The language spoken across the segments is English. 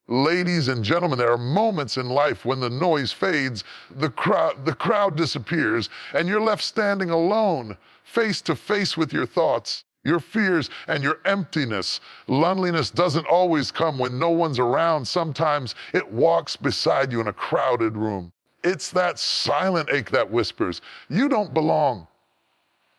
Ladies and gentlemen, there are moments in life when the noise fades, the crowd disappears, and you're left standing alone, face to face with your thoughts, your fears, and your emptiness. Loneliness doesn't always come when no one's around. Sometimes it walks beside you in a crowded room. It's that silent ache that whispers, "You don't belong,"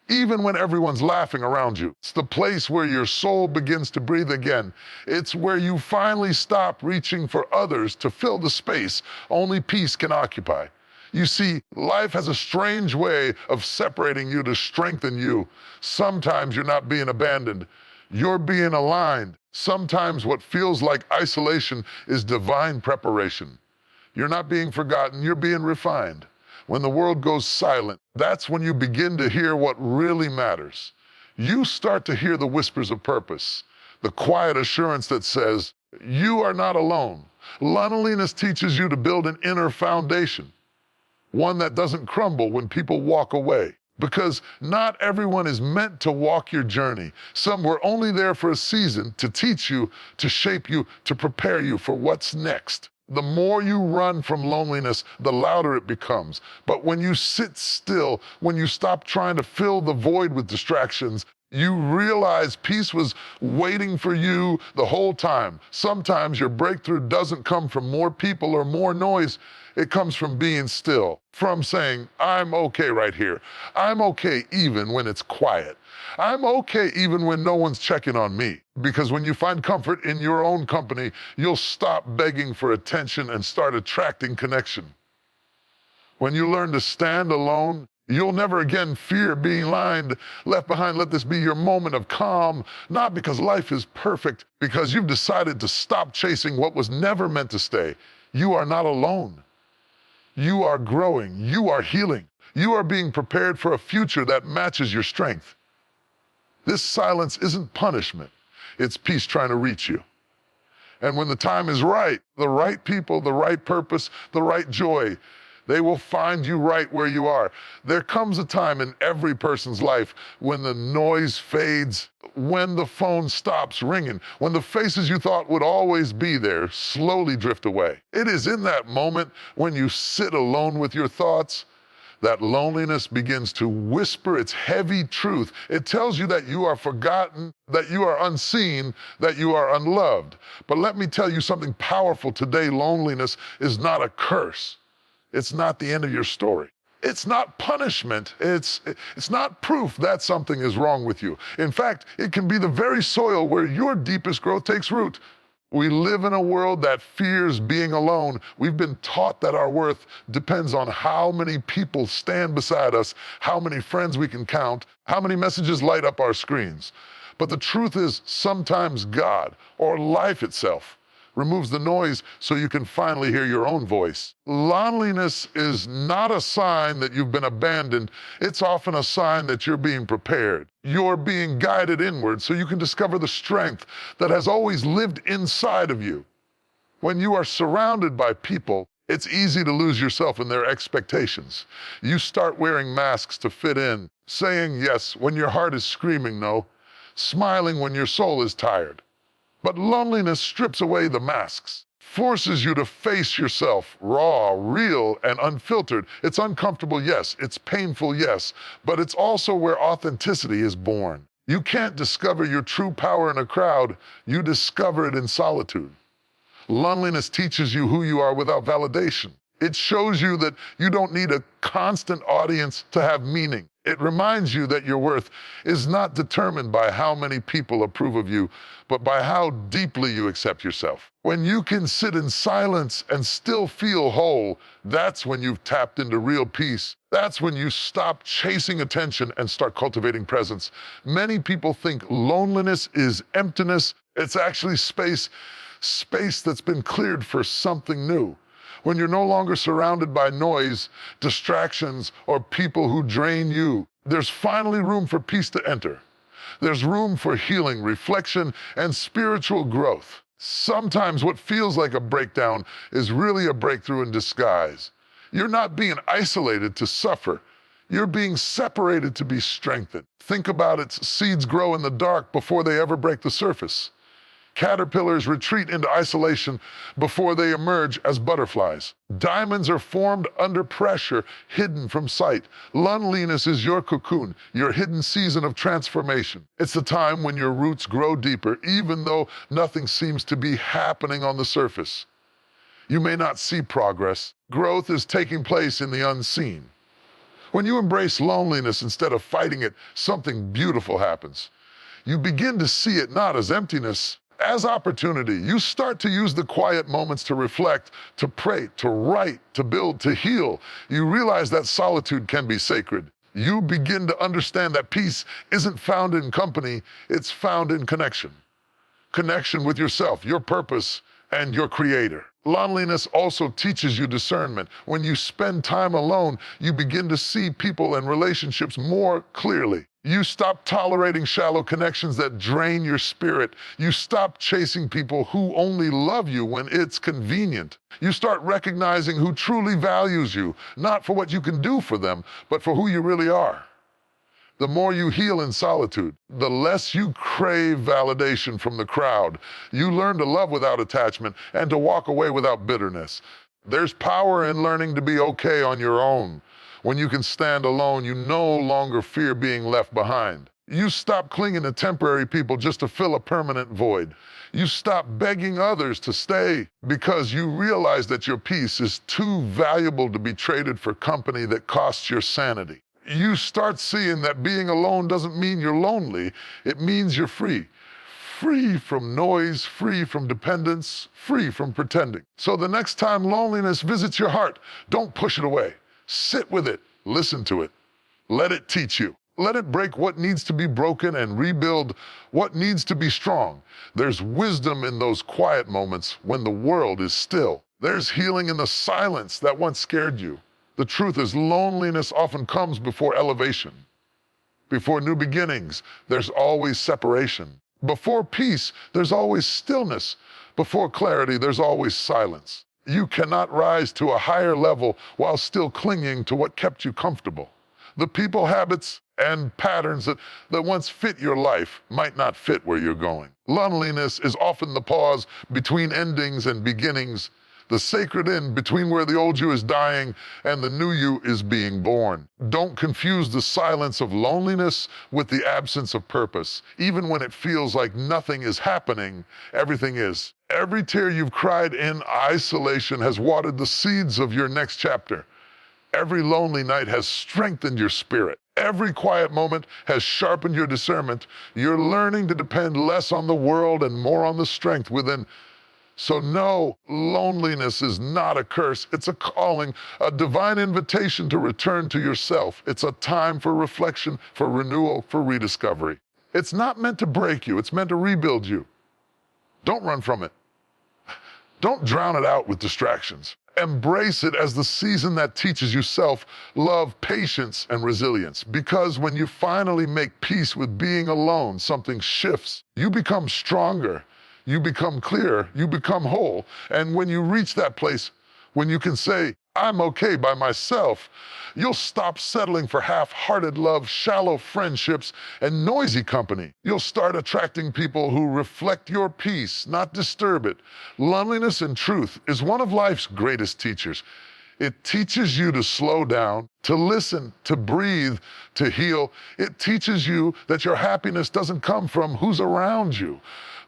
even when everyone's laughing around you. It's the place where your soul begins to breathe again. It's where you finally stop reaching for others to fill the space only peace can occupy. You see, life has a strange way of separating you to strengthen you. Sometimes you're not being abandoned, you're being aligned. Sometimes what feels like isolation is divine preparation. You're not being forgotten, you're being refined. When the world goes silent, that's when you begin to hear what really matters. You start to hear the whispers of purpose, the quiet assurance that says, you are not alone. Loneliness teaches you to build an inner foundation, one that doesn't crumble when people walk away. Because not everyone is meant to walk your journey. Some were only there for a season to teach you, to shape you, to prepare you for what's next. The more you run from loneliness, the louder it becomes. But when you sit still, when you stop trying to fill the void with distractions, you realize peace was waiting for you the whole time. Sometimes your breakthrough doesn't come from more people or more noise. It comes from being still, from saying, I'm okay right here. I'm okay even when it's quiet. I'm okay even when no one's checking on me. Because when you find comfort in your own company, you'll stop begging for attention and start attracting connection. When you learn to stand alone, you'll never again fear being left behind. Let this be your moment of calm, not because life is perfect, because you've decided to stop chasing what was never meant to stay. You are not alone. You are growing. You are healing. You are being prepared for a future that matches your strength. This silence isn't punishment. It's peace trying to reach you. And when the time is right, the right people, the right purpose, the right joy, they will find you right where you are. There comes a time in every person's life when the noise fades, when the phone stops ringing, when the faces you thought would always be there slowly drift away. It is in that moment when you sit alone with your thoughts that loneliness begins to whisper its heavy truth. It tells you that you are forgotten, that you are unseen, that you are unloved. But let me tell you something powerful today. Loneliness is not a curse. It's not the end of your story. It's not punishment. It's not proof that something is wrong with you. In fact, it can be the very soil where your deepest growth takes root. We live in a world that fears being alone. We've been taught that our worth depends on how many people stand beside us, how many friends we can count, how many messages light up our screens. But the truth is, sometimes God, or life itself, removes the noise so you can finally hear your own voice. Loneliness is not a sign that you've been abandoned. It's often a sign that you're being prepared. You're being guided inward so you can discover the strength that has always lived inside of you. When you are surrounded by people, it's easy to lose yourself in their expectations. You start wearing masks to fit in, saying yes when your heart is screaming no, smiling when your soul is tired. But loneliness strips away the masks, forces you to face yourself, raw, real, and unfiltered. It's uncomfortable, yes. It's painful, yes. But it's also where authenticity is born. You can't discover your true power in a crowd. You discover it in solitude. Loneliness teaches you who you are without validation. It shows you that you don't need a constant audience to have meaning. It reminds you that your worth is not determined by how many people approve of you, but by how deeply you accept yourself. When you can sit in silence and still feel whole, that's when you've tapped into real peace. That's when you stop chasing attention and start cultivating presence. Many people think loneliness is emptiness. It's actually space that's been cleared for something new. When you're no longer surrounded by noise, distractions, or people who drain you, there's finally room for peace to enter. There's room for healing, reflection, and spiritual growth. Sometimes what feels like a breakdown is really a breakthrough in disguise. You're not being isolated to suffer. You're being separated to be strengthened. Think about it. Seeds grow in the dark before they ever break the surface. Caterpillars retreat into isolation before they emerge as butterflies. Diamonds are formed under pressure, hidden from sight. Loneliness is your cocoon, your hidden season of transformation. It's the time when your roots grow deeper, even though nothing seems to be happening on the surface. You may not see progress. Growth is taking place in the unseen. When you embrace loneliness instead of fighting it, something beautiful happens. You begin to see it not as emptiness, as opportunity. You start to use the quiet moments to reflect, to pray, to write, to build, to heal. You realize that solitude can be sacred. You begin to understand that peace isn't found in company, it's found in connection. Connection with yourself, your purpose, and your creator. Loneliness also teaches you discernment. When you spend time alone, you begin to see people and relationships more clearly. You stop tolerating shallow connections that drain your spirit. You stop chasing people who only love you when it's convenient. You start recognizing who truly values you, not for what you can do for them, but for who you really are. The more you heal in solitude, the less you crave validation from the crowd. You learn to love without attachment and to walk away without bitterness. There's power in learning to be okay on your own. When you can stand alone, you no longer fear being left behind. You stop clinging to temporary people just to fill a permanent void. You stop begging others to stay because you realize that your peace is too valuable to be traded for company that costs your sanity. You start seeing that being alone doesn't mean you're lonely. It means you're free. Free from noise, free from dependence, free from pretending. So the next time loneliness visits your heart, don't push it away. Sit with it, listen to it. Let it teach you. Let it break what needs to be broken and rebuild what needs to be strong. There's wisdom in those quiet moments when the world is still. There's healing in the silence that once scared you. The truth is, loneliness often comes before elevation. Before new beginnings, there's always separation. Before peace, there's always stillness. Before clarity, there's always silence. You cannot rise to a higher level while still clinging to what kept you comfortable. The people, habits, and patterns that once fit your life might not fit where you're going. Loneliness is often the pause between endings and beginnings, the sacred end between where the old you is dying and the new you is being born. Don't confuse the silence of loneliness with the absence of purpose. Even when it feels like nothing is happening, everything is. Every tear you've cried in isolation has watered the seeds of your next chapter. Every lonely night has strengthened your spirit. Every quiet moment has sharpened your discernment. You're learning to depend less on the world and more on the strength within. So no, loneliness is not a curse. It's a calling, a divine invitation to return to yourself. It's a time for reflection, for renewal, for rediscovery. It's not meant to break you. It's meant to rebuild you. Don't run from it. Don't drown it out with distractions. Embrace it as the season that teaches you self-love, patience, and resilience. Because when you finally make peace with being alone, something shifts. You become stronger. You become clear, you become whole. And when you reach that place, when you can say, I'm okay by myself, you'll stop settling for half-hearted love, shallow friendships, and noisy company. You'll start attracting people who reflect your peace, not disturb it. Loneliness and truth is one of life's greatest teachers. It teaches you to slow down, to listen, to breathe, to heal. It teaches you that your happiness doesn't come from who's around you,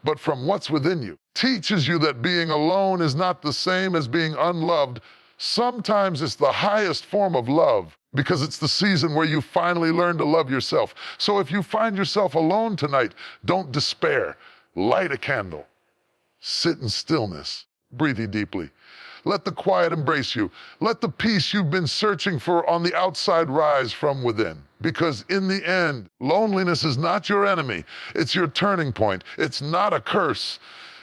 but from what's within you. Teaches you that being alone is not the same as being unloved. Sometimes it's the highest form of love because it's the season where you finally learn to love yourself. So if you find yourself alone tonight, don't despair. Light a candle. Sit in stillness. Breathe deeply. Let the quiet embrace you. Let the peace you've been searching for on the outside rise from within. Because in the end, loneliness is not your enemy. It's your turning point. It's not a curse.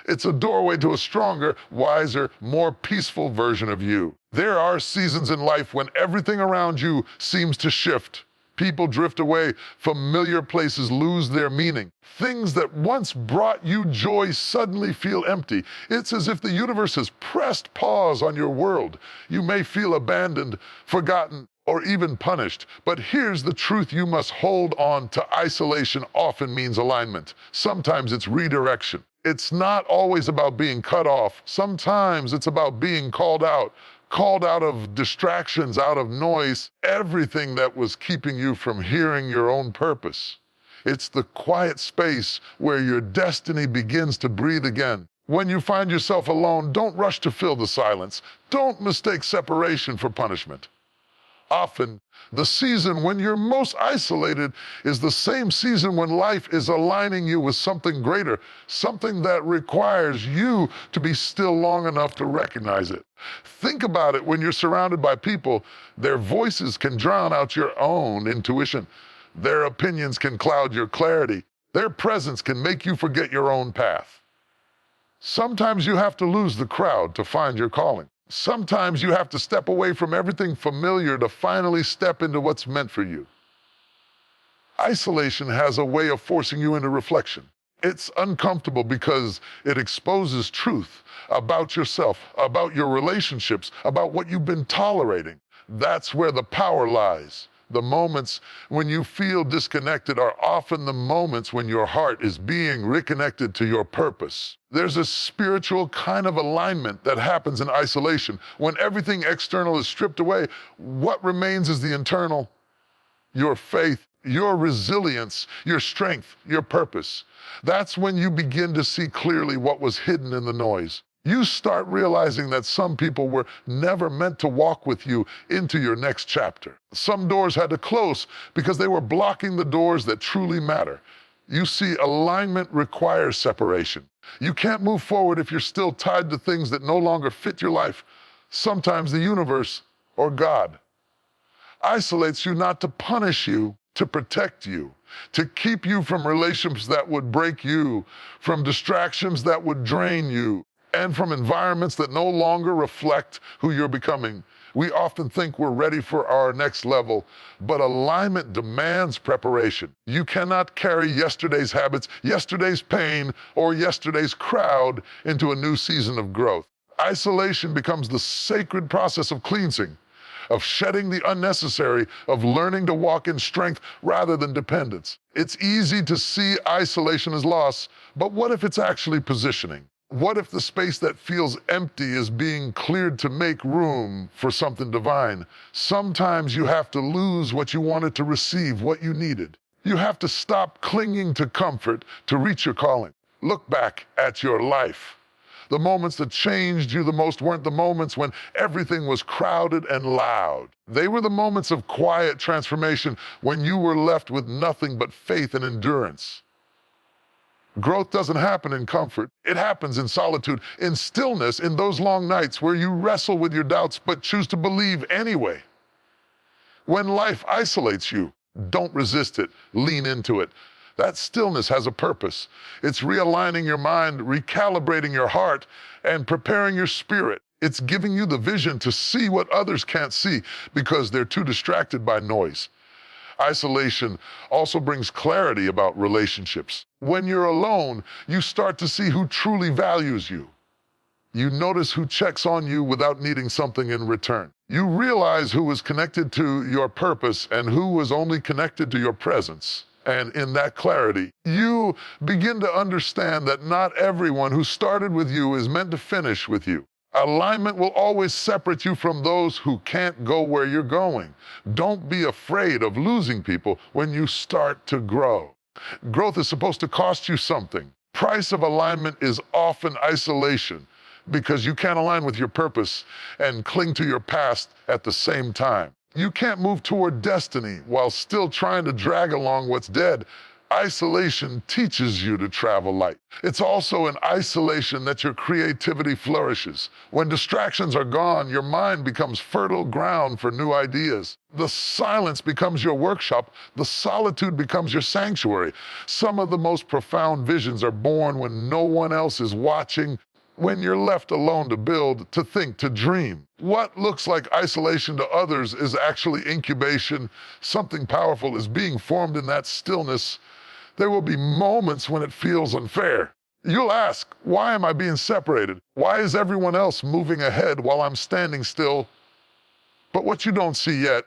It's a doorway to a stronger, wiser, more peaceful version of you. There are seasons in life when everything around you seems to shift. People drift away. Familiar places lose their meaning. Things that once brought you joy suddenly feel empty. It's as if the universe has pressed pause on your world. You may feel abandoned, forgotten, or even punished. But here's the truth you must hold on to. Isolation often means alignment. Sometimes it's redirection. It's not always about being cut off. Sometimes it's about being called out of distractions, out of noise, everything that was keeping you from hearing your own purpose. It's the quiet space where your destiny begins to breathe again. When you find yourself alone, don't rush to fill the silence. Don't mistake separation for punishment. Often, the season when you're most isolated is the same season when life is aligning you with something greater, something that requires you to be still long enough to recognize it. Think about it when you're surrounded by people. Their voices can drown out your own intuition. Their opinions can cloud your clarity. Their presence can make you forget your own path. Sometimes you have to lose the crowd to find your calling. Sometimes you have to step away from everything familiar to finally step into what's meant for you. Isolation has a way of forcing you into reflection. It's uncomfortable because it exposes truth about yourself, about your relationships, about what you've been tolerating. That's where the power lies. The moments when you feel disconnected are often the moments when your heart is being reconnected to your purpose. There's a spiritual kind of alignment that happens in isolation. When everything external is stripped away, what remains is the internal, your faith, your resilience, your strength, your purpose. That's when you begin to see clearly what was hidden in the noise. You start realizing that some people were never meant to walk with you into your next chapter. Some doors had to close because they were blocking the doors that truly matter. You see, alignment requires separation. You can't move forward if you're still tied to things that no longer fit your life. Sometimes the universe, or God, isolates you not to punish you, to protect you, to keep you from relationships that would break you, from distractions that would drain you, and from environments that no longer reflect who you're becoming. We often think we're ready for our next level, but alignment demands preparation. You cannot carry yesterday's habits, yesterday's pain, or yesterday's crowd into a new season of growth. Isolation becomes the sacred process of cleansing, of shedding the unnecessary, of learning to walk in strength rather than dependence. It's easy to see isolation as loss, but what if it's actually positioning? What if the space that feels empty is being cleared to make room for something divine? Sometimes you have to lose what you wanted to receive, what you needed. You have to stop clinging to comfort to reach your calling. Look back at your life. The moments that changed you the most weren't the moments when everything was crowded and loud. They were the moments of quiet transformation when you were left with nothing but faith and endurance. Growth doesn't happen in comfort. It happens in solitude, in stillness, in those long nights where you wrestle with your doubts but choose to believe anyway. When life isolates you, don't resist it. Lean into it. That stillness has a purpose. It's realigning your mind, recalibrating your heart, and preparing your spirit. It's giving you the vision to see what others can't see because they're too distracted by noise. Isolation also brings clarity about relationships. When you're alone, you start to see who truly values you. You notice who checks on you without needing something in return. You realize who is connected to your purpose and who was only connected to your presence. And in that clarity, you begin to understand that not everyone who started with you is meant to finish with you. Alignment will always separate you from those who can't go where you're going. Don't be afraid of losing people when you start to grow. Growth is supposed to cost you something. Price of alignment is often isolation because you can't align with your purpose and cling to your past at the same time. You can't move toward destiny while still trying to drag along what's dead. Isolation teaches you to travel light. It's also in isolation that your creativity flourishes. When distractions are gone, your mind becomes fertile ground for new ideas. The silence becomes your workshop. The solitude becomes your sanctuary. Some of the most profound visions are born when no one else is watching, when you're left alone to build, to think, to dream. What looks like isolation to others is actually incubation. Something powerful is being formed in that stillness. There will be moments when it feels unfair. You'll ask, why am I being separated? Why is everyone else moving ahead while I'm standing still? But what you don't see yet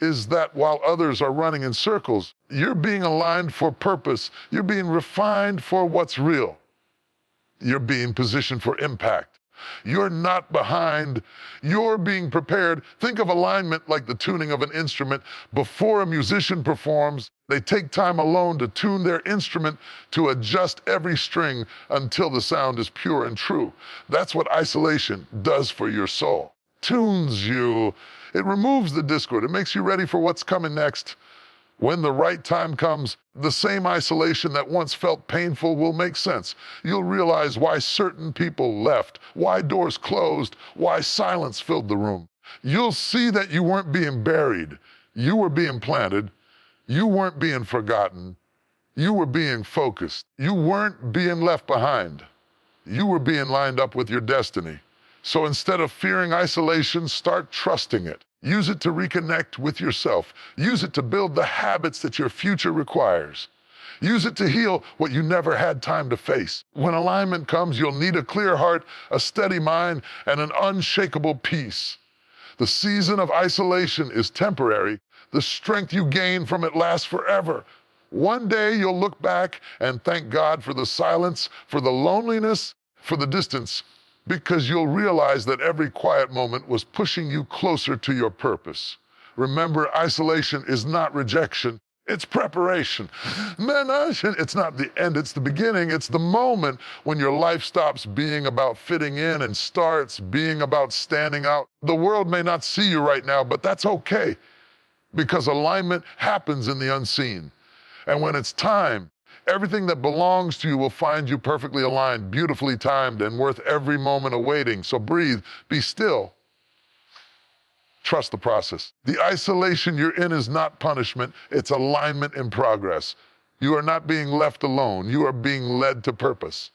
is that while others are running in circles, you're being aligned for purpose. You're being refined for what's real. You're being positioned for impact. You're not behind. You're being prepared. Think of alignment like the tuning of an instrument. Before a musician performs, they take time alone to tune their instrument to adjust every string until the sound is pure and true. That's what isolation does for your soul. Tunes you. It removes the discord. It makes you ready for what's coming next. When the right time comes, the same isolation that once felt painful will make sense. You'll realize why certain people left, why doors closed, why silence filled the room. You'll see that you weren't being buried. You were being planted. You weren't being forgotten. You were being focused. You weren't being left behind. You were being lined up with your destiny. So instead of fearing isolation, start trusting it. Use it to reconnect with yourself. Use it to build the habits that your future requires. Use it to heal what you never had time to face. When alignment comes, you'll need a clear heart, a steady mind, and an unshakable peace. The season of isolation is temporary. The strength you gain from it lasts forever. One day you'll look back and thank God for the silence, for the loneliness, for the distance, because you'll realize that every quiet moment was pushing you closer to your purpose. Remember, isolation is not rejection, it's preparation. It's not the end, it's the beginning. It's the moment when your life stops being about fitting in and starts being about standing out. The world may not see you right now, but that's okay, because alignment happens in the unseen. And when it's time, everything that belongs to you will find you perfectly aligned, beautifully timed, and worth every moment of waiting. So breathe, be still. Trust the process. The isolation you're in is not punishment, it's alignment in progress. You are not being left alone, you are being led to purpose.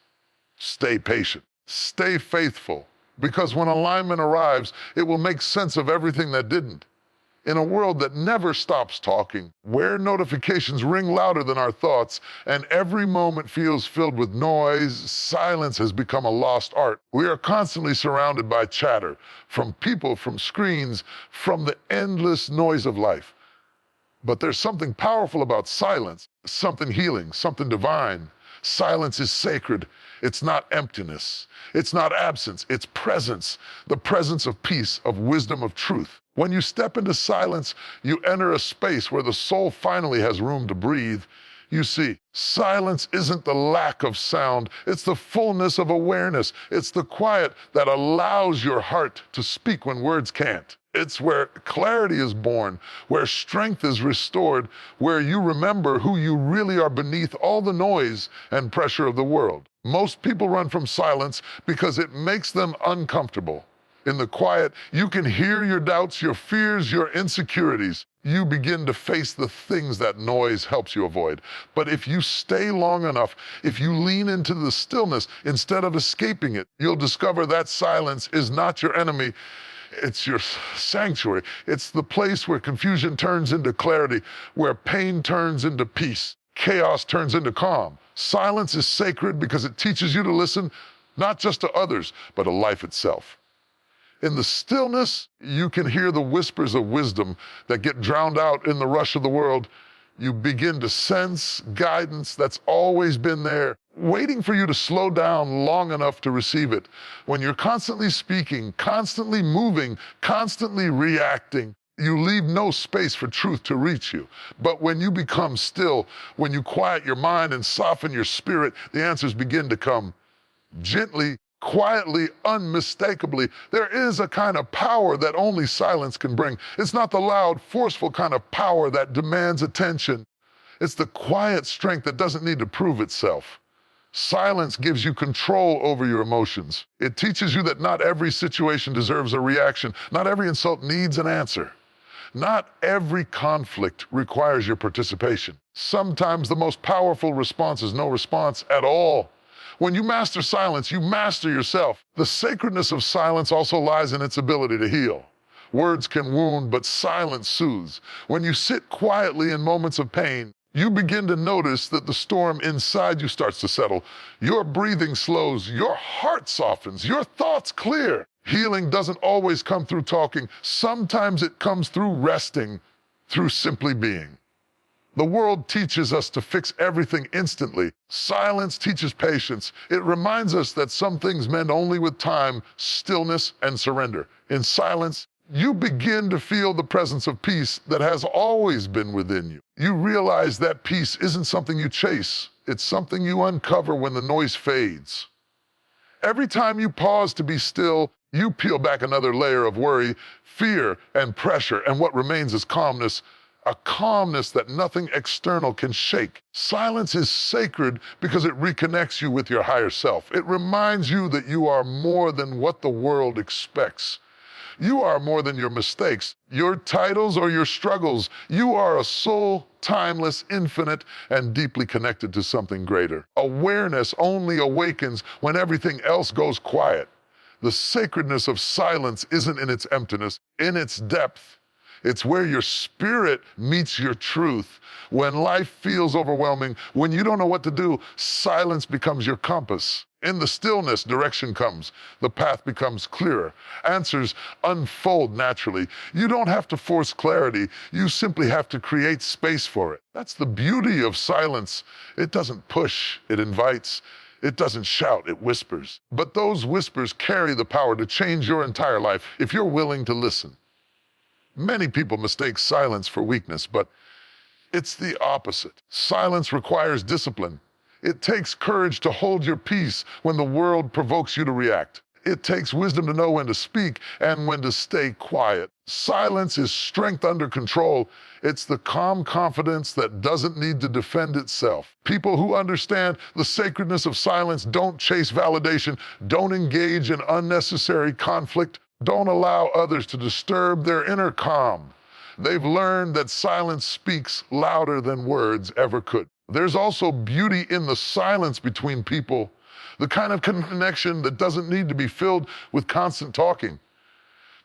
Stay patient, stay faithful, because when alignment arrives, it will make sense of everything that didn't. In a world that never stops talking, where notifications ring louder than our thoughts, and every moment feels filled with noise, silence has become a lost art. We are constantly surrounded by chatter, from people, from screens, from the endless noise of life. But there's something powerful about silence, something healing, something divine. Silence is sacred. It's not emptiness. It's not absence. It's presence, the presence of peace, of wisdom, of truth. When you step into silence, you enter a space where the soul finally has room to breathe. You see, silence isn't the lack of sound, it's the fullness of awareness. It's the quiet that allows your heart to speak when words can't. It's where clarity is born, where strength is restored, where you remember who you really are beneath all the noise and pressure of the world. Most people run from silence because it makes them uncomfortable. In the quiet, you can hear your doubts, your fears, your insecurities. You begin to face the things that noise helps you avoid. But if you stay long enough, if you lean into the stillness instead of escaping it, you'll discover that silence is not your enemy. It's your sanctuary. It's the place where confusion turns into clarity, where pain turns into peace, chaos turns into calm. Silence is sacred because it teaches you to listen, not just to others, but to life itself. In the stillness, you can hear the whispers of wisdom that get drowned out in the rush of the world. You begin to sense guidance that's always been there, waiting for you to slow down long enough to receive it. When you're constantly speaking, constantly moving, constantly reacting, you leave no space for truth to reach you. But when you become still, when you quiet your mind and soften your spirit, the answers begin to come gently, quietly, unmistakably. There is a kind of power that only silence can bring. It's not the loud, forceful kind of power that demands attention. It's the quiet strength that doesn't need to prove itself. Silence gives you control over your emotions. It teaches you that not every situation deserves a reaction. Not every insult needs an answer. Not every conflict requires your participation. Sometimes the most powerful response is no response at all. When you master silence, you master yourself. The sacredness of silence also lies in its ability to heal. Words can wound, but silence soothes. When you sit quietly in moments of pain, you begin to notice that the storm inside you starts to settle. Your breathing slows, your heart softens, your thoughts clear. Healing doesn't always come through talking. Sometimes it comes through resting, through simply being. The world teaches us to fix everything instantly. Silence teaches patience. It reminds us that some things mend only with time, stillness, and surrender. In silence, you begin to feel the presence of peace that has always been within you. You realize that peace isn't something you chase. It's something you uncover when the noise fades. Every time you pause to be still, you peel back another layer of worry, fear, and pressure, and what remains is calmness, a calmness that nothing external can shake. Silence is sacred because it reconnects you with your higher self. It reminds you that you are more than what the world expects. You are more than your mistakes, your titles, or your struggles. You are a soul, timeless, infinite, and deeply connected to something greater. Awareness only awakens when everything else goes quiet. The sacredness of silence isn't in its emptiness, in its depth. It's where your spirit meets your truth. When life feels overwhelming, when you don't know what to do, silence becomes your compass. In the stillness, direction comes. The path becomes clearer. Answers unfold naturally. You don't have to force clarity. You simply have to create space for it. That's the beauty of silence. It doesn't push, it invites. It doesn't shout, it whispers. But those whispers carry the power to change your entire life if you're willing to listen. Many people mistake silence for weakness, but it's the opposite. Silence requires discipline. It takes courage to hold your peace when the world provokes you to react. It takes wisdom to know when to speak and when to stay quiet. Silence is strength under control. It's the calm confidence that doesn't need to defend itself. People who understand the sacredness of silence don't chase validation, don't engage in unnecessary conflict, don't allow others to disturb their inner calm. They've learned that silence speaks louder than words ever could. There's also beauty in the silence between people, the kind of connection that doesn't need to be filled with constant talking.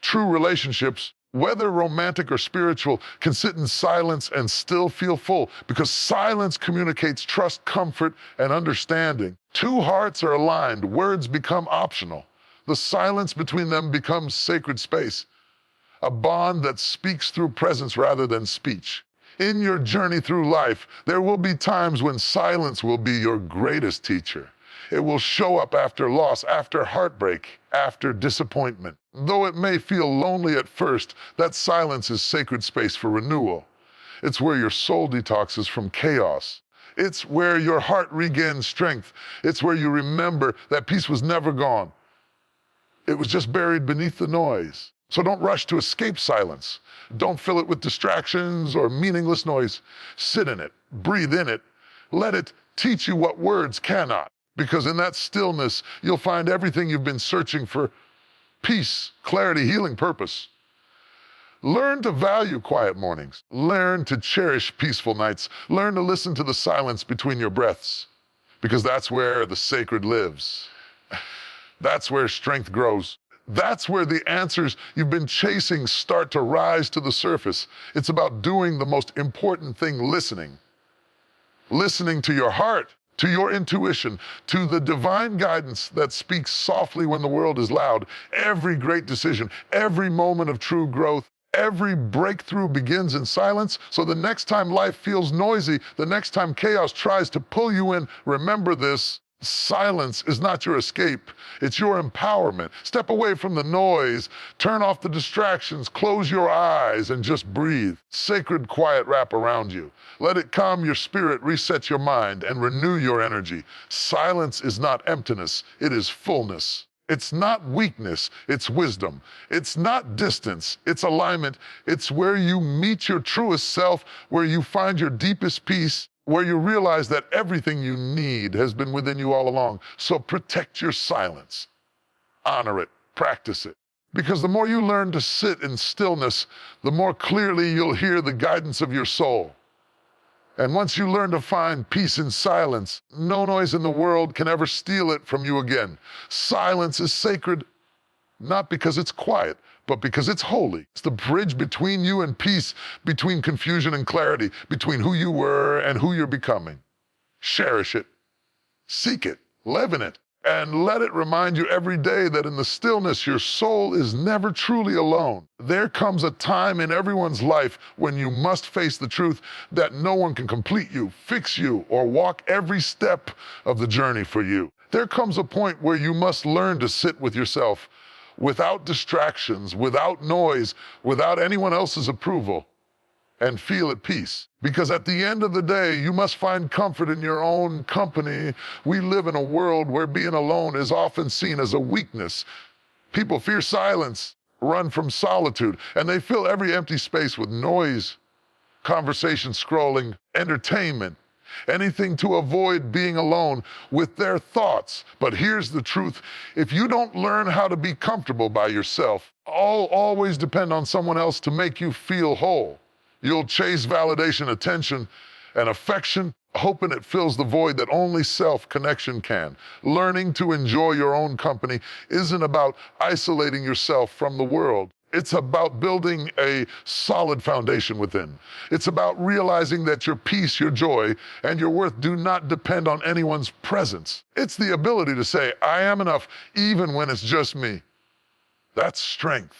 True relationships, whether romantic or spiritual, can sit in silence and still feel full because silence communicates trust, comfort, and understanding. Two hearts are aligned, words become optional. The silence between them becomes sacred space, a bond that speaks through presence rather than speech. In your journey through life, there will be times when silence will be your greatest teacher. It will show up after loss, after heartbreak, after disappointment. Though it may feel lonely at first, that silence is sacred space for renewal. It's where your soul detoxes from chaos. It's where your heart regains strength. It's where you remember that peace was never gone. It was just buried beneath the noise. So don't rush to escape silence. Don't fill it with distractions or meaningless noise. Sit in it, breathe in it. Let it teach you what words cannot. Because in that stillness, you'll find everything you've been searching for: peace, clarity, healing, purpose. Learn to value quiet mornings. Learn to cherish peaceful nights. Learn to listen to the silence between your breaths. Because that's where the sacred lives. That's where strength grows. That's where the answers you've been chasing start to rise to the surface. It's about doing the most important thing: listening. Listening to your heart, to your intuition, to the divine guidance that speaks softly when the world is loud. Every great decision, every moment of true growth, every breakthrough begins in silence. So the next time life feels noisy, the next time chaos tries to pull you in, remember this: silence is not your escape, it's your empowerment. Step away from the noise, turn off the distractions, close your eyes, and just breathe. Sacred quiet wrap around you. Let it calm your spirit, reset your mind, and renew your energy. Silence is not emptiness, it is fullness. It's not weakness, it's wisdom. It's not distance, it's alignment. It's where you meet your truest self, where you find your deepest peace, where you realize that everything you need has been within you all along. So protect your silence. Honor it, practice it. Because the more you learn to sit in stillness, the more clearly you'll hear the guidance of your soul. And once you learn to find peace in silence, no noise in the world can ever steal it from you again. Silence is sacred, not because it's quiet, but because it's holy. It's the bridge between you and peace, between confusion and clarity, between who you were and who you're becoming. Cherish it, seek it, live in it, And let it remind you every day that in the stillness, your soul is never truly alone. There comes a time in everyone's life when you must face the truth that no one can complete you, fix you, or walk every step of the journey for you. There comes a point where you must learn to sit with yourself without distractions, without noise, without anyone else's approval, and feel at peace. Because at the end of the day, you must find comfort in your own company. We live in a world where being alone is often seen as a weakness. People fear silence, run from solitude, and they fill every empty space with noise, conversation scrolling, entertainment, anything to avoid being alone with their thoughts. But here's the truth. If you don't learn how to be comfortable by yourself, always depend on someone else to make you feel whole. You'll chase validation, attention, and affection, hoping it fills the void that only self-connection can. Learning to enjoy your own company isn't about isolating yourself from the world. It's about building a solid foundation within. It's about realizing that your peace, your joy, and your worth do not depend on anyone's presence. It's the ability to say, I am enough, even when it's just me. That's strength.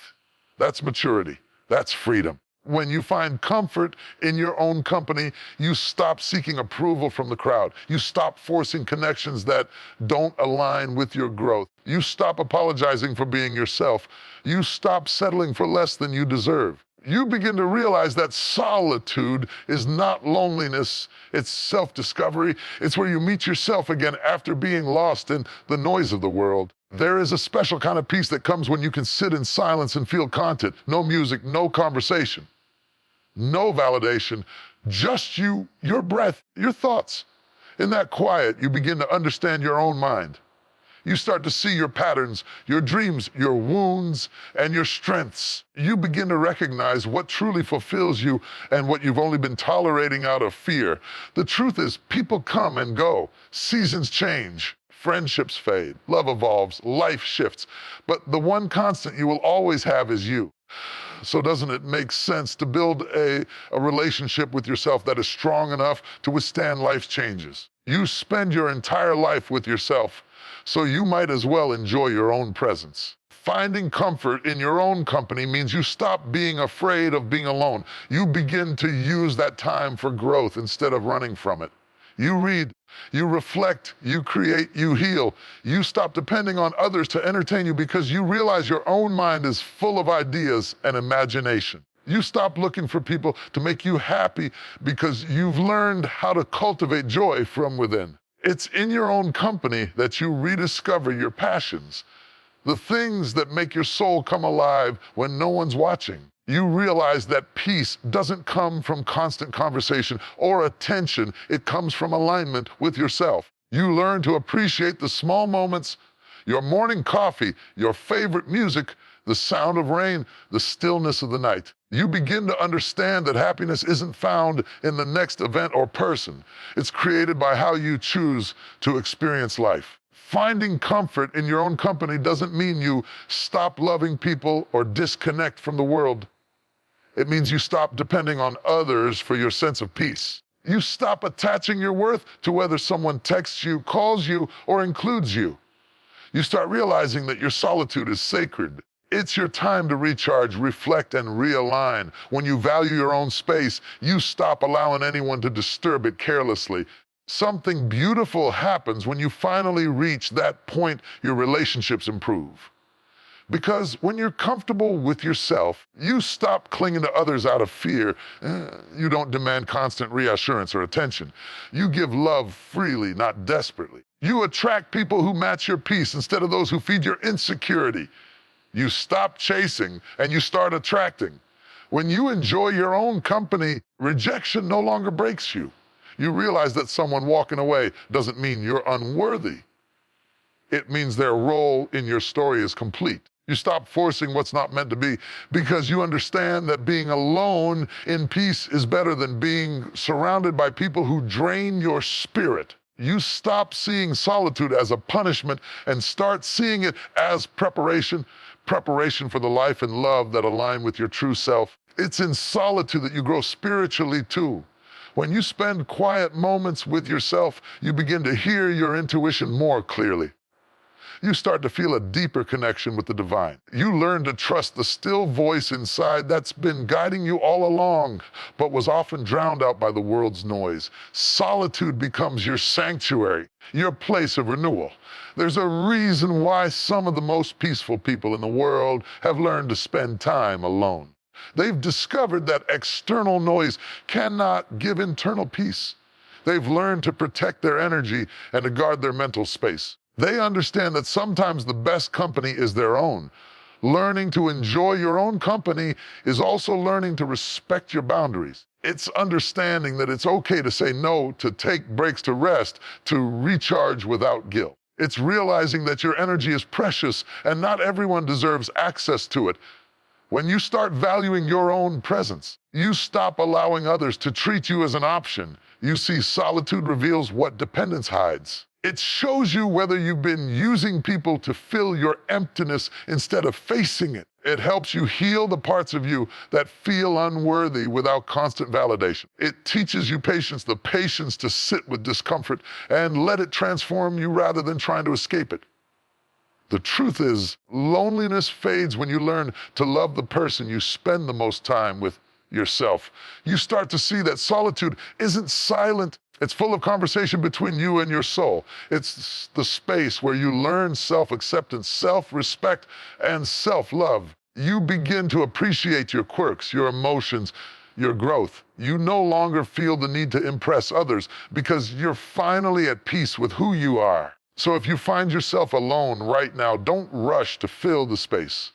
That's maturity. That's freedom. When you find comfort in your own company, you stop seeking approval from the crowd. You stop forcing connections that don't align with your growth. You stop apologizing for being yourself. You stop settling for less than you deserve. You begin to realize that solitude is not loneliness, it's self-discovery. It's where you meet yourself again after being lost in the noise of the world. There is a special kind of peace that comes when you can sit in silence and feel content. No music, no conversation, no validation, just you, your breath, your thoughts. In that quiet, you begin to understand your own mind. You start to see your patterns, your dreams, your wounds, and your strengths. You begin to recognize what truly fulfills you and what you've only been tolerating out of fear. The truth is, people come and go. Seasons change. Friendships fade. Love evolves. Life shifts. But the one constant you will always have is you. So doesn't it make sense to build a relationship with yourself that is strong enough to withstand life's changes? You spend your entire life with yourself, so you might as well enjoy your own presence. Finding comfort in your own company means you stop being afraid of being alone. You begin to use that time for growth instead of running from it. You read, you reflect, you create, you heal. You stop depending on others to entertain you because you realize your own mind is full of ideas and imagination. You stop looking for people to make you happy because you've learned how to cultivate joy from within. It's in your own company that you rediscover your passions, the things that make your soul come alive when no one's watching. You realize that peace doesn't come from constant conversation or attention. It comes from alignment with yourself. You learn to appreciate the small moments, your morning coffee, your favorite music, the sound of rain, the stillness of the night. You begin to understand that happiness isn't found in the next event or person. It's created by how you choose to experience life. Finding comfort in your own company doesn't mean you stop loving people or disconnect from the world. It means you stop depending on others for your sense of peace. You stop attaching your worth to whether someone texts you, calls you, or includes you. You start realizing that your solitude is sacred. It's your time to recharge, reflect, and realign. When you value your own space, you stop allowing anyone to disturb it carelessly. Something beautiful happens when you finally reach that point. Your relationships improve. Because when you're comfortable with yourself, you stop clinging to others out of fear. You don't demand constant reassurance or attention. You give love freely, not desperately. You attract people who match your peace instead of those who feed your insecurity. You stop chasing and you start attracting. When you enjoy your own company, rejection no longer breaks you. You realize that someone walking away doesn't mean you're unworthy. It means their role in your story is complete. You stop forcing what's not meant to be because you understand that being alone in peace is better than being surrounded by people who drain your spirit. You stop seeing solitude as a punishment and start seeing it as preparation for the life and love that align with your true self. It's in solitude that you grow spiritually too. When you spend quiet moments with yourself, you begin to hear your intuition more clearly. you start to feel a deeper connection with the divine. You learn to trust the still voice inside that's been guiding you all along, but was often drowned out by the world's noise. Solitude becomes your sanctuary, your place of renewal. There's a reason why some of the most peaceful people in the world have learned to spend time alone. They've discovered that external noise cannot give internal peace. They've learned to protect their energy and to guard their mental space. They understand that sometimes the best company is their own. Learning to enjoy your own company is also learning to respect your boundaries. It's understanding that it's okay to say no, to take breaks to rest, to recharge without guilt. It's realizing that your energy is precious and not everyone deserves access to it. When you start valuing your own presence, you stop allowing others to treat you as an option. You see, solitude reveals what dependence hides. It shows you whether you've been using people to fill your emptiness instead of facing it. It helps you heal the parts of you that feel unworthy without constant validation. It teaches you patience, the patience to sit with discomfort and let it transform you rather than trying to escape it. The truth is, loneliness fades when you learn to love the person you spend the most time with, yourself. You start to see that solitude isn't silent. It's full of conversation between you and your soul. It's the space where you learn self-acceptance, self-respect, and self-love. You begin to appreciate your quirks, your emotions, your growth. You no longer feel the need to impress others because you're finally at peace with who you are. So if you find yourself alone right now, don't rush to fill the space.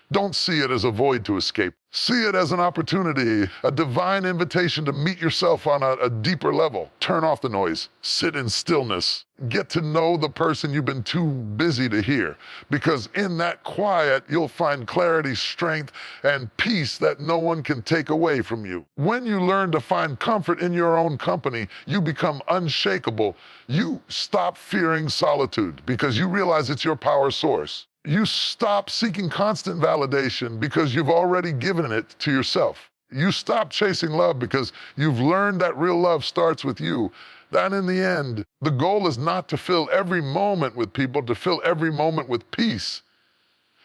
Don't see it as a void to escape. See it as an opportunity, a divine invitation to meet yourself on a deeper level. Turn off the noise, sit in stillness, get to know the person you've been too busy to hear. Because in that quiet, you'll find clarity, strength, and peace that no one can take away from you. When you learn to find comfort in your own company, you become unshakable. You stop fearing solitude because you realize it's your power source. You stop seeking constant validation because you've already given it to yourself. You stop chasing love because you've learned that real love starts with you. That in the end, the goal is not to fill every moment with people, to fill every moment with peace.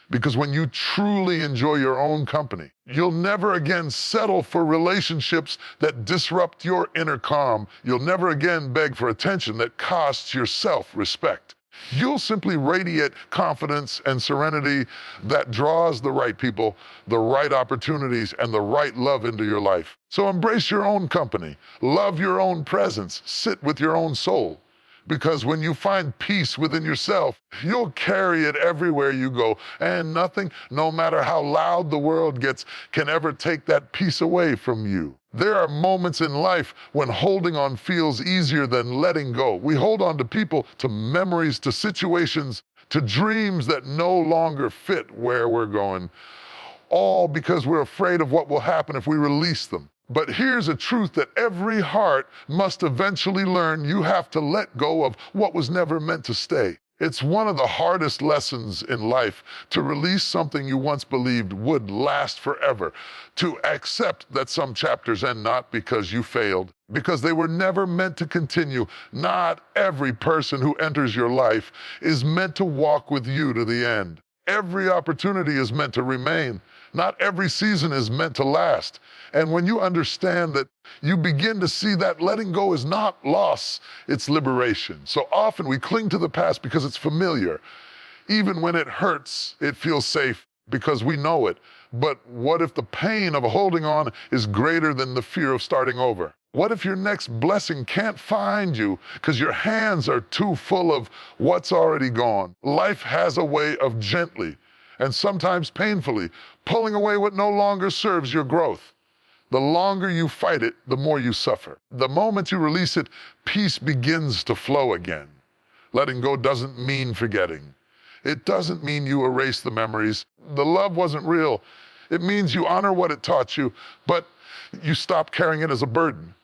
Because when you truly enjoy your own company, you'll never again settle for relationships that disrupt your inner calm. You'll never again beg for attention that costs your self-respect. You'll simply radiate confidence and serenity that draws the right people, the right opportunities, and the right love into your life. So embrace your own company, love your own presence, sit with your own soul. Because when you find peace within yourself, you'll carry it everywhere you go, and nothing, no matter how loud the world gets, can ever take that peace away from you. There are moments in life when holding on feels easier than letting go. We hold on to people, to memories, to situations, to dreams that no longer fit where we're going, all because we're afraid of what will happen if we release them. But here's a truth that every heart must eventually learn: you have to let go of what was never meant to stay. It's one of the hardest lessons in life, to release something you once believed would last forever, to accept that some chapters end not because you failed, because they were never meant to continue. Not every person who enters your life is meant to walk with you to the end. Every opportunity is meant to remain. Not every season is meant to last. And when you understand that, you begin to see that letting go is not loss, it's liberation. So often we cling to the past because it's familiar. Even when it hurts, it feels safe because we know it. But what if the pain of holding on is greater than the fear of starting over? What if your next blessing can't find you because your hands are too full of what's already gone? Life has a way of gently, and sometimes painfully, pulling away what no longer serves your growth. The longer you fight it, the more you suffer. The moment you release it, peace begins to flow again. Letting go doesn't mean forgetting. It doesn't mean you erase the memories. The love wasn't real. It means you honor what it taught you, but you stop carrying it as a burden.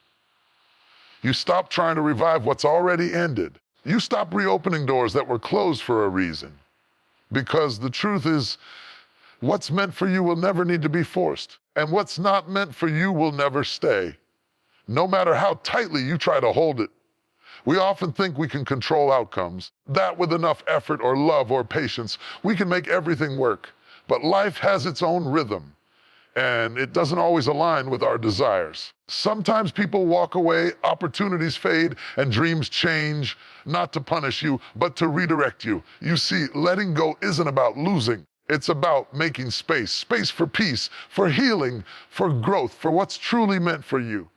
You stop trying to revive what's already ended. You stop reopening doors that were closed for a reason. Because the truth is, what's meant for you will never need to be forced. And what's not meant for you will never stay. No matter how tightly you try to hold it. We often think we can control outcomes, that with enough effort or love or patience, we can make everything work. But life has its own rhythm, and it doesn't always align with our desires. Sometimes people walk away, opportunities fade, and dreams change, not to punish you, but to redirect you. You see, letting go isn't about losing. It's about making space, space for peace, for healing, for growth, for what's truly meant for you.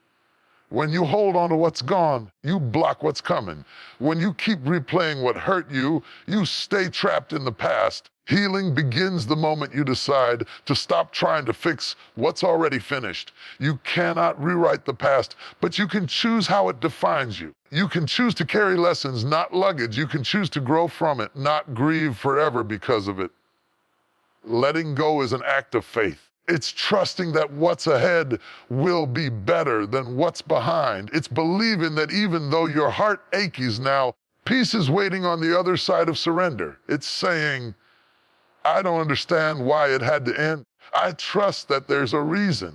When you hold on to what's gone, you block what's coming. When you keep replaying what hurt you, you stay trapped in the past. Healing begins the moment you decide to stop trying to fix what's already finished. You cannot rewrite the past, but you can choose how it defines you. You can choose to carry lessons, not luggage. You can choose to grow from it, not grieve forever because of it. Letting go is an act of faith. It's trusting that what's ahead will be better than what's behind. It's believing that even though your heart aches now, peace is waiting on the other side of surrender. It's saying, I don't understand why it had to end. I trust that there's a reason.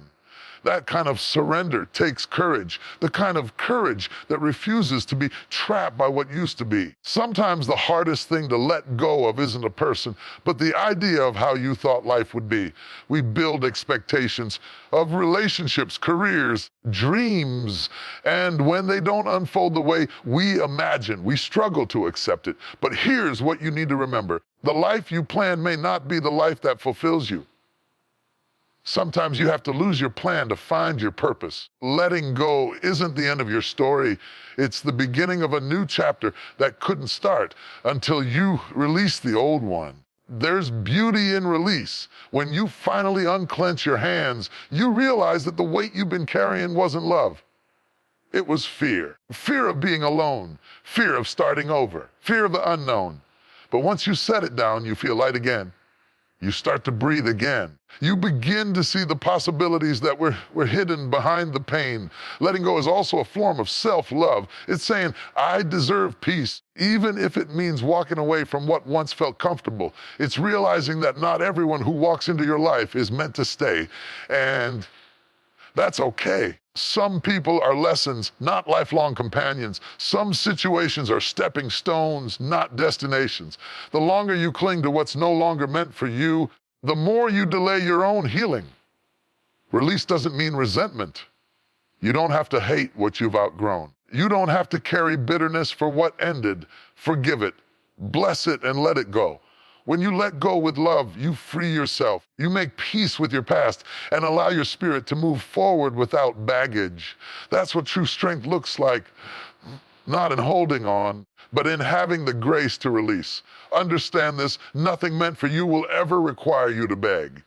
That kind of surrender takes courage, the kind of courage that refuses to be trapped by what used to be. Sometimes the hardest thing to let go of isn't a person, but the idea of how you thought life would be. We build expectations of relationships, careers, dreams, and when they don't unfold the way we imagine, we struggle to accept it. But here's what you need to remember. The life you plan may not be the life that fulfills you. Sometimes you have to lose your plan to find your purpose. Letting go isn't the end of your story. It's the beginning of a new chapter that couldn't start until you release the old one. There's beauty in release. When you finally unclench your hands, you realize that the weight you've been carrying wasn't love. It was fear. Fear of being alone. Fear of starting over. Fear of the unknown. But once you set it down, you feel light again. You start to breathe again. You begin to see the possibilities that were hidden behind the pain. Letting go is also a form of self-love. It's saying, I deserve peace, even if it means walking away from what once felt comfortable. It's realizing that not everyone who walks into your life is meant to stay, and that's okay. Some people are lessons, not lifelong companions. Some situations are stepping stones, not destinations. The longer you cling to what's no longer meant for you, the more you delay your own healing. Release doesn't mean resentment. You don't have to hate what you've outgrown. You don't have to carry bitterness for what ended. Forgive it, bless it, and let it go. When you let go with love, you free yourself. You make peace with your past and allow your spirit to move forward without baggage. That's what true strength looks like, not in holding on, but in having the grace to release. Understand this, nothing meant for you will ever require you to beg.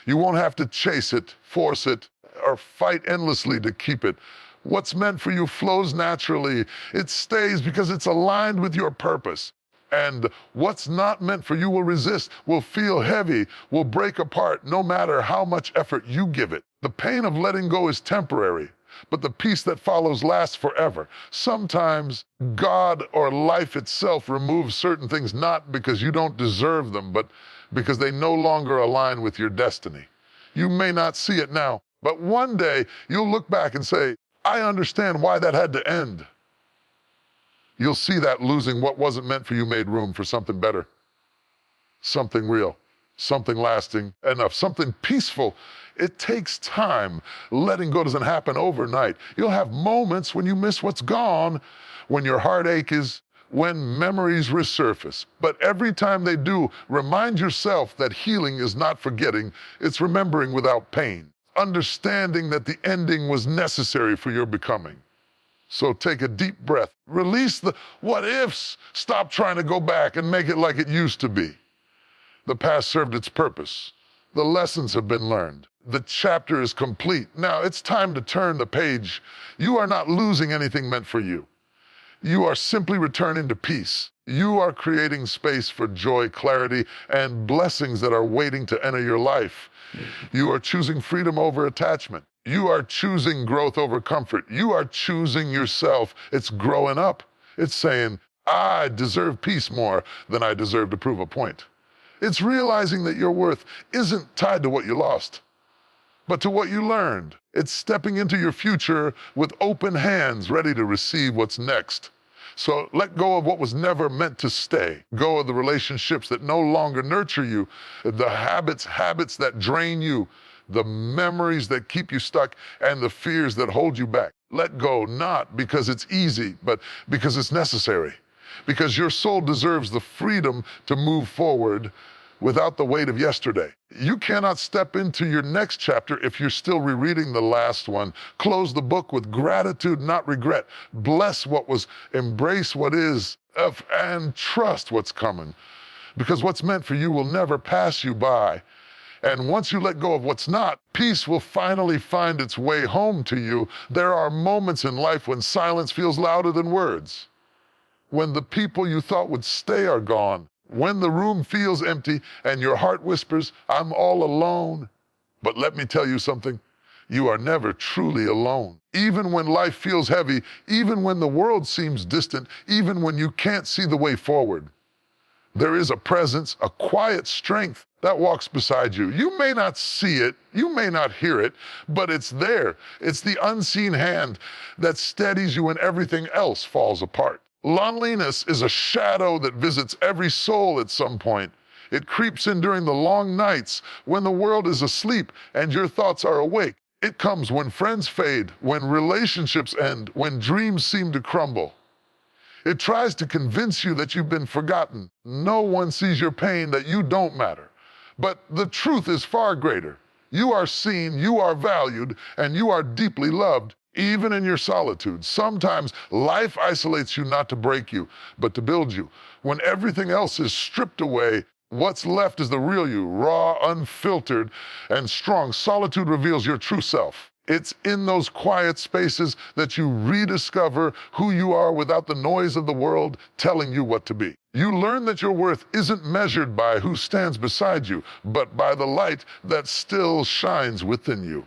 You won't have to chase it, force it, or fight endlessly to keep it. What's meant for you flows naturally. It stays because it's aligned with your purpose. And what's not meant for you will resist, will feel heavy, will break apart no matter how much effort you give it. The pain of letting go is temporary, but the peace that follows lasts forever. Sometimes God or life itself removes certain things not because you don't deserve them, but because they no longer align with your destiny. You may not see it now, but one day you'll look back and say, I understand why that had to end. You'll see that losing what wasn't meant for you made room for something better, something real, something lasting enough, something peaceful. It takes time. Letting go doesn't happen overnight. You'll have moments when you miss what's gone, when your heartache is, when memories resurface. But every time they do, remind yourself that healing is not forgetting, it's remembering without pain, understanding that the ending was necessary for your becoming. So take a deep breath. Release the what ifs. Stop trying to go back and make it like it used to be. The past served its purpose. The lessons have been learned. The chapter is complete. Now it's time to turn the page. You are not losing anything meant for you. You are simply returning to peace. You are creating space for joy, clarity, and blessings that are waiting to enter your life. You are choosing freedom over attachment. You are choosing growth over comfort. You are choosing yourself. It's growing up. It's saying, I deserve peace more than I deserve to prove a point. It's realizing that your worth isn't tied to what you lost, but to what you learned. It's stepping into your future with open hands, ready to receive what's next. So let go of what was never meant to stay. Go of the relationships that no longer nurture you, the habits that drain you, the memories that keep you stuck, and the fears that hold you back. Let go, not because it's easy, but because it's necessary. Because your soul deserves the freedom to move forward without the weight of yesterday. You cannot step into your next chapter if you're still rereading the last one. Close the book with gratitude, not regret. Bless what was, embrace what is, and trust what's coming. Because what's meant for you will never pass you by. And once you let go of what's not, peace will finally find its way home to you. There are moments in life when silence feels louder than words. When the people you thought would stay are gone. When the room feels empty and your heart whispers, I'm all alone. But let me tell you something, you are never truly alone. Even when life feels heavy, even when the world seems distant, even when you can't see the way forward, there is a presence, a quiet strength that walks beside you. You may not see it, you may not hear it, but it's there. It's the unseen hand that steadies you when everything else falls apart. Loneliness is a shadow that visits every soul at some point. It creeps in during the long nights when the world is asleep and your thoughts are awake. It comes when friends fade, when relationships end, when dreams seem to crumble. It tries to convince you that you've been forgotten. No one sees your pain, that you don't matter. But the truth is far greater. You are seen, you are valued, and you are deeply loved. Even in your solitude. Sometimes life isolates you not to break you, but to build you. When everything else is stripped away, what's left is the real you, raw, unfiltered, and strong. Solitude reveals your true self. It's in those quiet spaces that you rediscover who you are without the noise of the world telling you what to be. You learn that your worth isn't measured by who stands beside you, but by the light that still shines within you.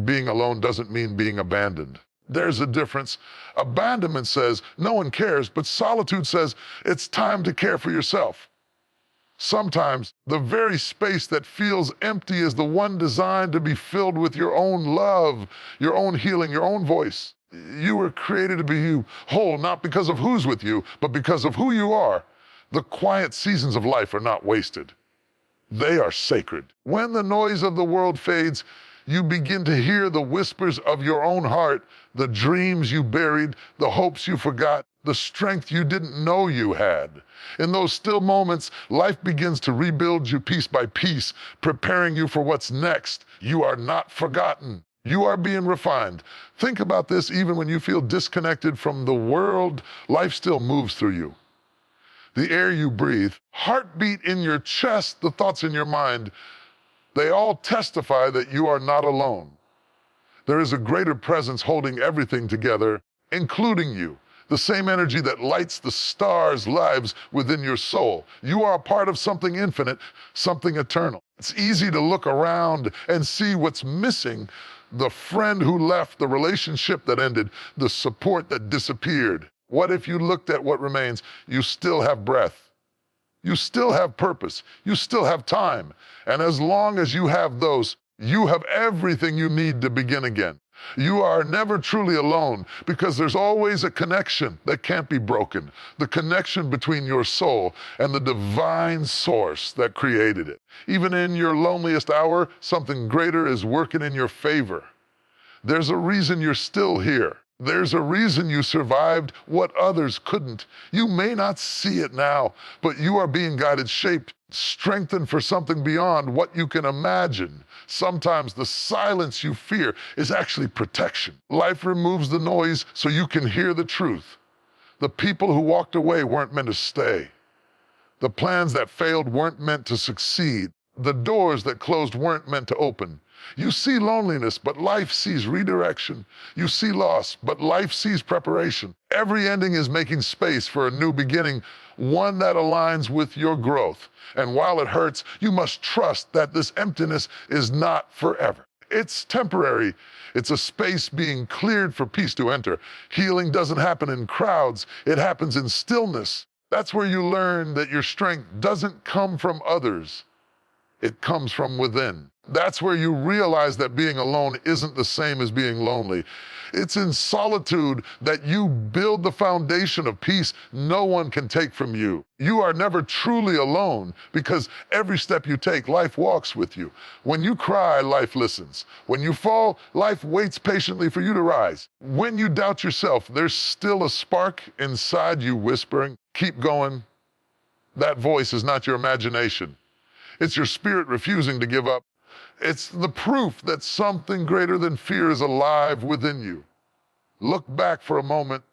Being alone doesn't mean being abandoned. There's a difference. Abandonment says no one cares, but solitude says it's time to care for yourself. Sometimes the very space that feels empty is the one designed to be filled with your own love, your own healing, your own voice. You were created to be whole, not because of who's with you, but because of who you are. The quiet seasons of life are not wasted. They are sacred. When the noise of the world fades, you begin to hear the whispers of your own heart, the dreams you buried, the hopes you forgot, the strength you didn't know you had. In those still moments, life begins to rebuild you piece by piece, preparing you for what's next. You are not forgotten. You are being refined. Think about this. Even when you feel disconnected from the world, life still moves through you. The air you breathe, heartbeat in your chest, the thoughts in your mind, they all testify that you are not alone. There is a greater presence holding everything together, including you. The same energy that lights the stars' lives within your soul. You are a part of something infinite, something eternal. It's easy to look around and see what's missing. The friend who left, the relationship that ended, the support that disappeared. What if you looked at what remains? You still have breath. You still have purpose. You still have time. And as long as you have those, you have everything you need to begin again. You are never truly alone because there's always a connection that can't be broken. The connection between your soul and the divine source that created it. Even in your loneliest hour, something greater is working in your favor. There's a reason you're still here. There's a reason you survived what others couldn't. You may not see it now, but you are being guided, shaped, strengthened for something beyond what you can imagine. Sometimes the silence you fear is actually protection. Life removes the noise so you can hear the truth. The people who walked away weren't meant to stay. The plans that failed weren't meant to succeed. The doors that closed weren't meant to open. You see loneliness, but life sees redirection. You see loss, but life sees preparation. Every ending is making space for a new beginning, one that aligns with your growth. And while it hurts, you must trust that this emptiness is not forever. It's temporary. It's a space being cleared for peace to enter. Healing doesn't happen in crowds. It happens in stillness. That's where you learn that your strength doesn't come from others. It comes from within. That's where you realize that being alone isn't the same as being lonely. It's in solitude that you build the foundation of peace no one can take from you. You are never truly alone because every step you take, life walks with you. When you cry, life listens. When you fall, life waits patiently for you to rise. When you doubt yourself, there's still a spark inside you whispering, "Keep going." That voice is not your imagination. It's your spirit refusing to give up. It's the proof that something greater than fear is alive within you. Look back for a moment.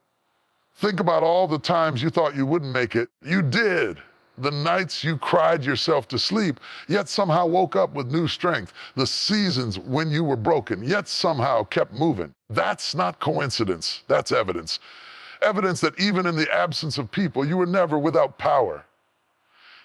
Think about all the times you thought you wouldn't make it. You did. The nights you cried yourself to sleep, yet somehow woke up with new strength. The seasons when you were broken, yet somehow kept moving. That's not coincidence. That's evidence. Evidence that even in the absence of people, you were never without power.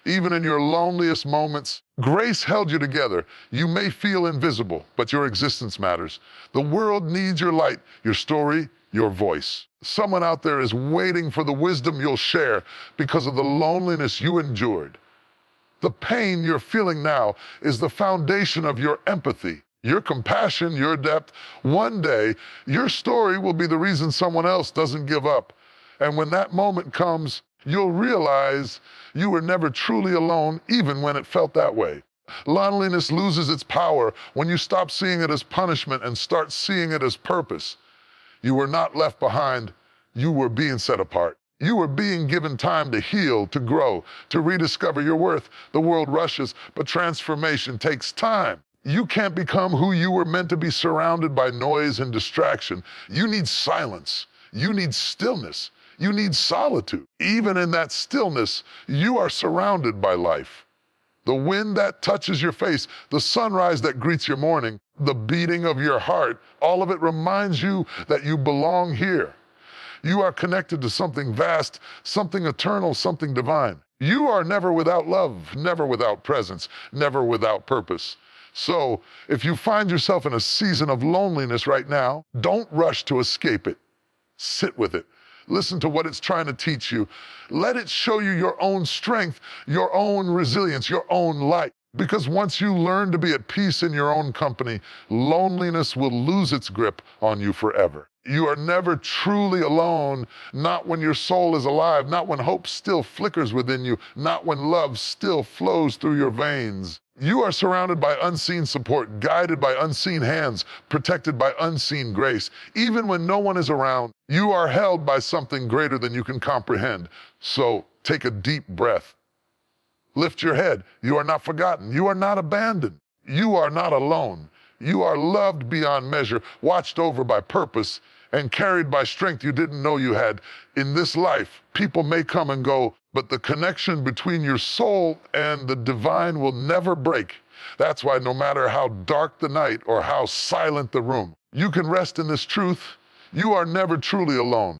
Even in your loneliest moments, grace held you together. You may feel invisible, but your existence matters. The world needs your light, your story, your voice. Someone out there is waiting for the wisdom you'll share because of the loneliness you endured. The pain you're feeling now is the foundation of your empathy, your compassion, your depth. One day, your story will be the reason someone else doesn't give up. And when that moment comes, you'll realize you were never truly alone, even when it felt that way. Loneliness loses its power when you stop seeing it as punishment and start seeing it as purpose. You were not left behind. You were being set apart. You were being given time to heal, to grow, to rediscover your worth. The world rushes, but transformation takes time. You can't become who you were meant to be surrounded by noise and distraction. You need silence. You need stillness. You need solitude. Even in that stillness, you are surrounded by life. The wind that touches your face, the sunrise that greets your morning, the beating of your heart, all of it reminds you that you belong here. You are connected to something vast, something eternal, something divine. You are never without love, never without presence, never without purpose. So, if you find yourself in a season of loneliness right now, don't rush to escape it. Sit with it. Listen to what it's trying to teach you. Let it show you your own strength, your own resilience, your own light. Because once you learn to be at peace in your own company, loneliness will lose its grip on you forever. You are never truly alone, not when your soul is alive, not when hope still flickers within you, not when love still flows through your veins. You are surrounded by unseen support, guided by unseen hands, protected by unseen grace. Even when no one is around, you are held by something greater than you can comprehend. So take a deep breath. Lift your head. You are not forgotten. You are not abandoned. You are not alone. You are loved beyond measure, watched over by purpose, and carried by strength you didn't know you had. In this life, people may come and go, but the connection between your soul and the divine will never break. That's why no matter how dark the night or how silent the room, you can rest in this truth. You are never truly alone.